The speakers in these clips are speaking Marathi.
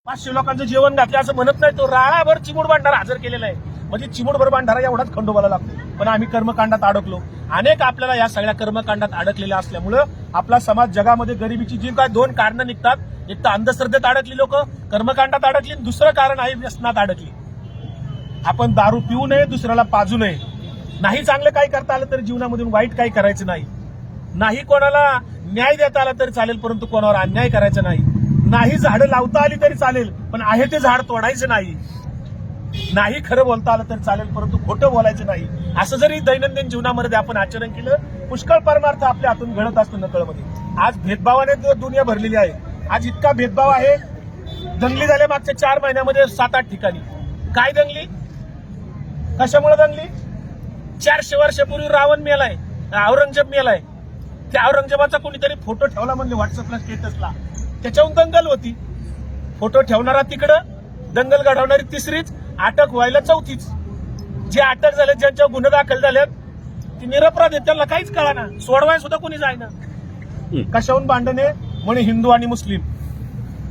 500 लोकांचं जेवण घातलं असं म्हणत नाही. तो राळाभर चिमूड भांडारा हजर केलेला आहे. म्हणजे चिमूडभर भांडारा एवढाच खंडोबाला लागतो. पण आम्ही कर्मकांडात अडकलो. अनेक आपल्याला या सगळ्या कर्मकांडात अडकलेल्या असल्यामुळं आपला समाज जगामध्ये गरिबीची जी काय दोन कारणं निघतात. एक तर अंधश्रद्धेत अडकली लोक, कर्मकांडात अडकली. दुसरं कारण आहे व्यसनात अडकली. आपण दारू पिऊ नये, दुसऱ्याला पाजू नये. नाही चांगलं काही करता आलं तरी जीवनामधून वाईट काही करायचं नाही. नाही कोणाला न्याय देता आला तरी चालेल, परंतु कोणावर अन्याय करायचा नाही. नाही झाडं लावता आली तरी चालेल, पण आहे ते झाड तोडायचं नाही. नाही खरं बोलता आलं तरी चालेल, परंतु खोटं बोलायचं नाही. असं जरी दैनंदिन जीवनामध्ये आपण आचरण केलं, पुष्कळ परमार्थ आपल्या हातून घडत असतो नकळमध्ये. आज भेदभावाने दुनिया भरलेली आहे. आज इतका भेदभाव आहे. दंगली झाल्या मागच्या 4 महिन्यामध्ये 7-8 ठिकाणी. काय दंगली, कशामुळे दंगली? 400 वर्षापूर्वी रावण मेलाय, औरंगजेब मेलाय. त्या औरंगजेबाचा कोणीतरी फोटो ठेवला म्हणले व्हॉट्सअपला, स्टेटसला. त्याच्याहून दंगल होती. फोटो ठेवणारा तिकडं, दंगल घडवणारी तिसरीच, अटक व्हायला 4थीच. जे अटक झाले, ज्यांच्यावर गुन्हे दाखल झालेत, ती निरपराध आहेत. त्यांना काहीच कळाना, सोडवाय सुद्धा कोणी जायना. कशाहून भांडणे म्हणे हिंदू आणि मुस्लिम.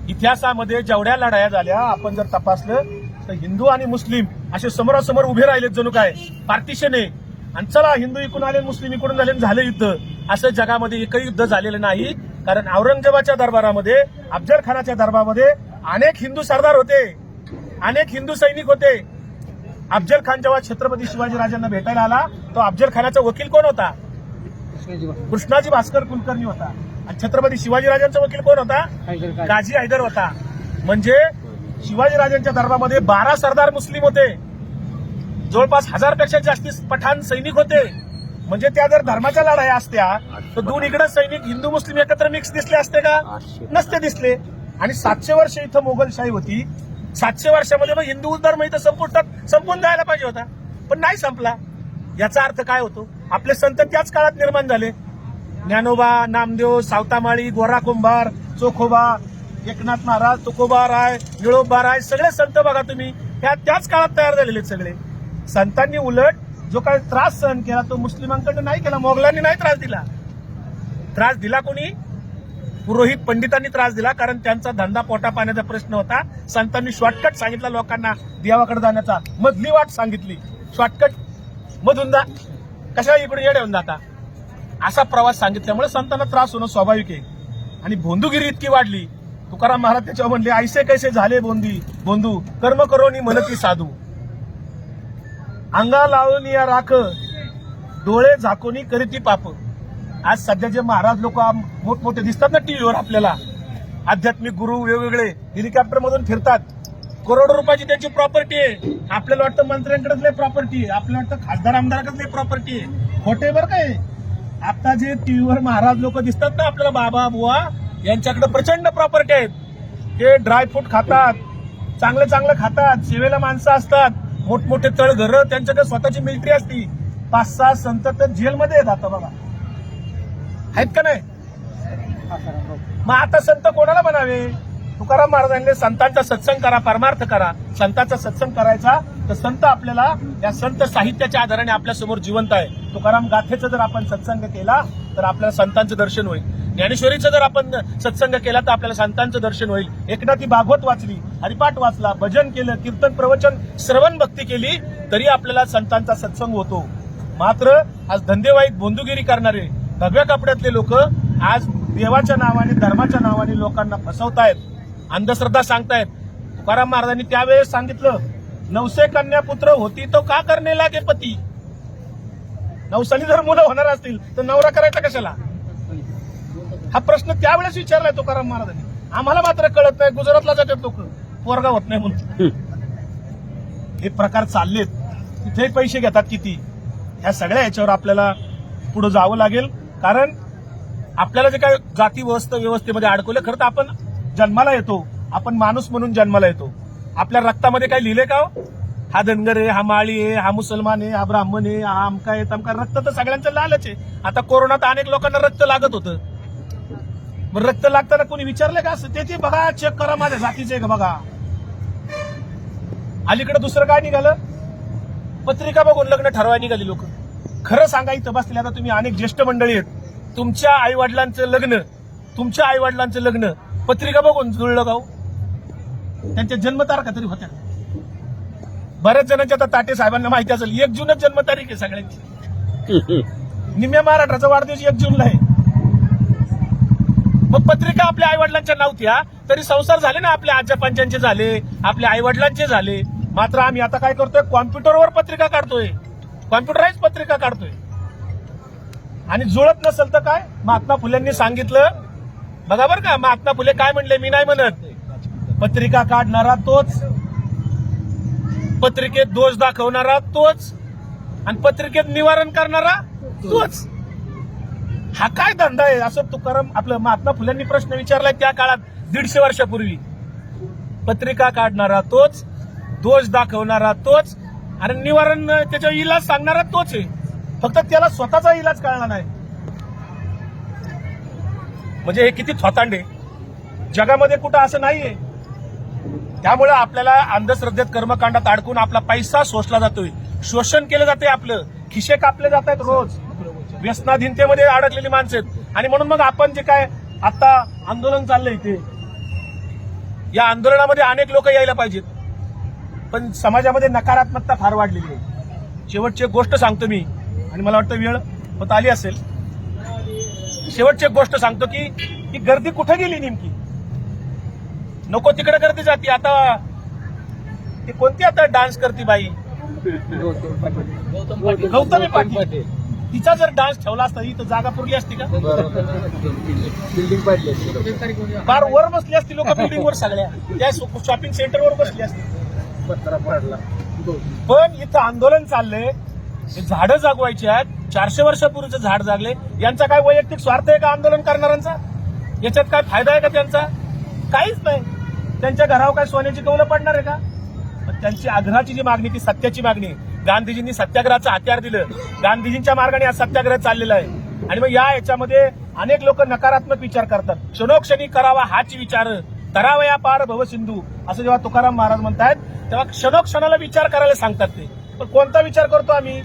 इतिहासामध्ये जेवढ्या लढाया झाल्या आपण जर तपासलं तर हिंदू आणि मुस्लिम असे समोरासमोर उभे राहिलेत, जणू काय पार्टिशन आहे. आणि चला हिंदू इकडून आले, मुस्लिम इकडून झाले, झालं युद्ध. असं जगामध्ये एकही युद्ध झालेलं नाही. कारण औरंगजेबाच्या दरबारामध्ये, अफजल खानाच्या दरबारामध्ये अनेक हिंदू सरदार होते, अनेक हिंदू सैनिक होते. अफजल खान जेव्हा छत्रपती शिवाजीराजांना भेटायला आला, तो अफजल खानाचा वकील कोण होता? कृष्णाजी भास्कर कुलकर्णी होता. आणि छत्रपती शिवाजीराजांचा वकील कोण होता? गाझी हैदर होता. म्हणजे शिवाजीराजांच्या दरबारामध्ये 12 सरदार मुस्लिम होते. जवळपास 1000 पेक्षा जास्ती पठाण सैनिक होते. म्हणजे त्या जर धर्माच्या लढाया असत्या तर दोन्हीकडे सैनिक हिंदू मुस्लिम एकत्र मिक्स दिसले असते का? नसते दिसले. आणि 700 वर्ष इथं मोगलशाही होती. 700 वर्षामध्ये मग हिंदू धर्म इथं संपून जायला पाहिजे होता, पण नाही संपला. याचा अर्थ काय होतो? आपले संत त्याच काळात निर्माण झाले. ज्ञानोबा, नामदेव, सावतामाळी, गोरा कुंभार, चोखोबा, एकनाथ महाराज, तुकोबा राय, निळोबा राय, सगळे संत बघा तुम्ही, त्याच काळात तयार झालेले सगळे. संतांनी उलट जो काही त्रास सहन केला तो मुस्लिमांकडे नाही केला. मोगलांनी नाही त्रास दिला. त्रास दिला कोणी? पुरोहित पंडितांनी त्रास दिला. कारण त्यांचा धंदा पोटा पाण्याचा प्रश्न होता. संतांनी शॉर्टकट सांगितला लोकांना देवाकडे जाण्याचा. मधली वाट सांगितली, शॉर्टकट मधून जा, कशा इकडून येडे होऊन जाता, असा प्रवास सांगितल्यामुळे संतांना त्रास होणं स्वाभाविक आहे. आणि भोंदूगिरी इतकी वाढली. तुकाराम महाराज त्याच्यावर म्हणले, ऐसे कैसे झाले बोंदू, कर्म करोनी म्हणती साधू. अंगा लावून या राख, डोळे झाकोनी करीती पाप. आज सध्या जे महाराज लोक मोठमोठे दिसतात ना टीव्हीवर आपल्याला, आध्यात्मिक गुरु वेगवेगळे हेलिकॉप्टर मधून फिरतात. करोडो रुपयाची त्यांची प्रॉपर्टी आहे. आपल्याला वाटतं मंत्र्यांकडेच लय प्रॉपर्टी आहे, आपल्याला वाटतं खासदार आमदाराकडेच लय प्रॉपर्टी आहे. खोटे बरं काय. आता जे टीव्हीवर महाराज लोक दिसतात ना आपल्याला, बाबा बुवा, यांच्याकडे प्रचंड प्रॉपर्टी आहेत. ते ड्रायफ्रूट खातात, चांगलं चांगलं खातात, सेवेला माणसं असतात, मोठमोठे तळघरं, त्यांच्याकडे स्वतःची मिलिटरी असती. 5-6 संत तर जेलमध्ये आहेत आता बघा, आहेत का नाही? मग आता संत कोणाला म्हणावे? तुकाराम महाराजांनी संतांचा सत्संग करा, परमार्थ करा. संतांचा सत्संग करायचा तर संत आपल्याला या संत साहित्याच्या आधाराने आपल्या समोर जिवंत आहे. तुकाराम गाथेचा जर आपण सत्संग केला तर आपल्याला संतांचं दर्शन होईल. ज्ञानेश्वरीचा जर आपण सत्संग केला तर आपल्याला संतांचं दर्शन होईल. एकनाथी भागवत वाचली, हरिपाठ वाचला, भजन केलं, कीर्तन, प्रवचन, श्रवण भक्ती केली तरी आपल्याला संतांचा सत्संग होतो. मात्र आज धंदेवाईक भोंदूगिरी करणारे भगव्या कपड्यातले लोक आज देवाच्या नावाने, धर्माच्या नावाने लोकांना फसवतायत, अंधश्रद्धा सांगतायत. तुकाराम महाराजांनी त्यावेळेस सांगितलं, 900 कन्या पुत्र होती तो का करणे लागे पती. 900 जर मुलं होणार असतील तर नवरा करायचा कशाला? हा प्रश्न त्यावेळेस विचारलाय तुकाराम महाराजांनी. आम्हाला मात्र कळत नाही, गुजरातला जातात लोक, पोरगा होत नाही म्हणून. हे प्रकार चाललेत. तिथे पैसे घेतात किती. ह्या सगळ्या याच्यावर आपल्याला पुढे जावं लागेल. कारण आपल्याला जे काय जाती व्यवस्थेमध्ये अडकवलं, खरं तर आपण जन्माला येतो, आपण माणूस म्हणून जन्माला येतो. आपल्या रक्तामध्ये काय लिहिले का? हा धनगर आहे, हा माळी आहे, हा मुसलमान आहे, हा ब्राह्मण आहे, हा आमका आहे, तमका. रक्त तर सगळ्यांचं लालच आहे. आता कोरोनात अनेक लोकांना रक्त लागत होतं. रक्त लागताना कोणी विचारलं का? असं ते बघा, चेक करा माझ्या जातीचे का बघा. अलीकडे दुसरं काय निघालं? पत्रिका बघून लग्न ठरवायला निघाली लोक. खरं सांगा, इथं बसले आता तुम्ही अनेक ज्येष्ठ मंडळी आहेत, तुमच्या आईवडिलांचं लग्न पत्रिका बघून जुळलं गाव. त्यांच्या जन्मतारखा तरी होत्या. बऱ्याच जणांच्या आता ताटे साहेबांना माहिती असेल 1 जूनच जन्मतारीख आहे सगळ्यांची. निम्म्या महाराष्ट्राचा वाढदिवस 1 जूनला आहे. मग पत्रिका आपल्या आई वडिलांच्या नव्हत्या तरी संसार झाले ना, आपल्या आजा पंचांचे झाले, आपल्या आई वडिलांचे झाले. मात्र आम्ही आता काय करतोय, कॉम्प्युटरवर पत्रिका काढतोय, कॉम्प्युटराईज पत्रिका काढतोय. आणि जुळत नसेल तर काय, महात्मा फुलेंनी सांगितलं बघा बरं का, महात्मा फुले काय म्हणले, मी नाही म्हणत. पत्रिका काढणारा तोच, पत्रिकेत दोष दाखवणारा तोच, आणि पत्रिकेत निवारण करणारा तोच. हा काय धंदा आहे असं तुकाराम आपलं महात्मा फुलेंनी प्रश्न विचारलाय त्या काळात 150 वर्षापूर्वी. पत्रिका काढणारा तोच, दोष दाखवणारा तोच, आणि निवारण त्याचा इलाज सांगणारा तोच आहे. फक्त त्याला स्वतःचा इलाज कळला नाही. म्हणजे हे किती थोतांडे, जगामध्ये कुठं असं नाहीये. त्यामुळे आपल्याला अंधश्रद्धेत कर्मकांडात अडकून आपला पैसा शोषला जातोय, शोषण केलं जाते, आपलं खिशे कापले जात आहेत रोज. व्यसनाधीनतेमध्ये अडकलेली माणसं आहेत. आणि म्हणून मग आपण जे काय आता आंदोलन चाललंय ते, या आंदोलनामध्ये अनेक लोक यायला पाहिजेत, पण समाजामध्ये नकारात्मकता फार वाढलेली आहे. शेवटची एक गोष्ट सांगतो मी, आणि मला वाटतं वेळ होत आली असेल. शेवटची एक गोष्ट सांगतो की गर्दी कुठे गेली नेमकी. नको तिकडे गर्दी जाते. आता ती कोणती आता डान्स करते बाई, गौतमी पाटील. तिचा जर डान्स ठेवला असता इथं जागा पुरली असती का. बिल्डिंग पाडली असती, फार वर बसली असती लोक, बिल्डिंगवर सगळ्या त्या शॉपिंग सेंटरवर बसली असती. पत्रा पाडला. पण इथं आंदोलन चाललंय, झाडं जागवायची आहेत. 400 वर्षापूर्वीचं झाड जागले. यांचा काय वैयक्तिक स्वार्थ आहे का आंदोलन करणाऱ्यांचा. याच्यात काय फायदा आहे का त्यांचा, काहीच नाही. त्यांच्या घरावर काय सोन्याची कौलं पडणार आहे का. पण त्यांची आग्रहाची जी मागणी ती सत्याची मागणी आहे. गांधीजींनी सत्याग्रहाचं हत्यार दिलं, गांधीजींच्या मार्गाने आज सत्याग्रह चाललेला आहे. आणि मग याच्यामध्ये अनेक लोक नकारात्मक विचार करतात. क्षणोक्षणी करावा हाच विचार, तरावया पार भवसिंधू, असं जेव्हा तुकाराम महाराज म्हणतात तेव्हा क्षणोक्षणाला विचार करायला सांगतात ते. पण कोणता विचार करतो आम्ही.